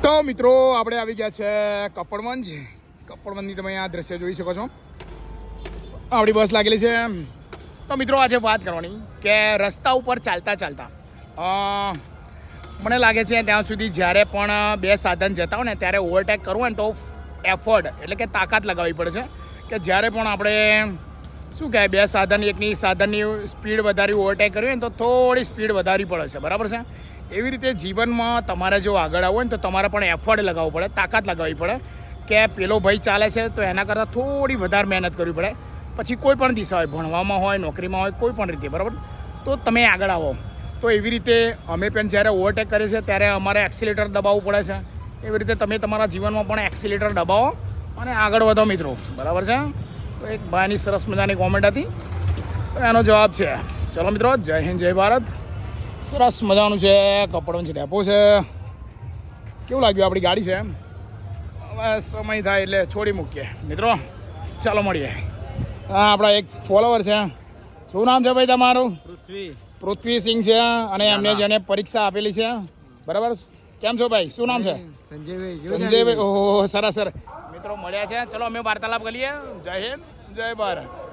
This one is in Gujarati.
તો મિત્રો આપણે આવી ગયા છે કપડવંજની તમે આ દ્રશ્ય જોઈ શકો છો. આપણી બસ લાગેલી છે. તો મિત્રો આજે વાત કરવાની કે રસ્તા ઉપર ચાલતા મને લાગે છે ત્યાં સુધી જ્યારે પણ બે સાધન જતા હોય ને ત્યારે ઓવરટેક કરવું હોય ને તો એફર્ટ એટલે કે તાકાત લગાવવી પડે છે કે જ્યારે પણ આપણે શું કહેવાય બે સાધનની સ્પીડ વધારી ઓવરટેક કરવી હોય ને તો થોડી સ્પીડ વધારવી પડે છે, બરાબર છે. એવી રીતે જીવનમાં તમારે જો આગળ આવવું હોય ને તો તમારે પણ એફર્ટ લગાવવું પડે, તાકાત લગાવવી પડે કે પેલો ભાઈ ચાલે છે તો એના કરતાં થોડી વધારે મહેનત કરવી પડે. પછી કોઈ પણ દિશા હોય, ભણવામાં હોય, નોકરીમાં હોય, કોઈ પણ રીતે, બરાબર, તો તમે આગળ આવો. તો એવી રીતે અમે પણ જ્યારે ઓવરટેક કરીએ છીએ ત્યારે અમારે એક્સિલેટર દબાવવું પડે છે. એવી રીતે તમે તમારા જીવનમાં પણ એક્સિલેટર દબાવો અને આગળ વધો મિત્રો, બરાબર છે. તો એક ભાઈની સરસ મજાની કોમેન્ટ હતી, તો એનો જવાબ છે. ચલો મિત્રો, જય હિન્દ જય ભારત. સરસ મજાનું છે, કપડવંજ ડેપો છે. કેવું લાગ્યું આપણી ગાડી છે? હવે સમય થાય એટલે છોડી મૂકીએ મિત્રો. ચાલો મળીએ. હા, આપણા એક ફોલોવર છે. શું નામ છે ભાઈ તમારું? પૃથ્વી સિંહ છે. અને એમને જેને પરીક્ષા આપેલી છે, બરાબર. કેમ છો ભાઈ? શું નામ છે? સંજયભાઈ. ઓહો, સરસ સર. મિત્રો મળ્યા છે. ચલો અમે વાર્તાલાપ કરીએ. જય હિન્દ જય ભારત.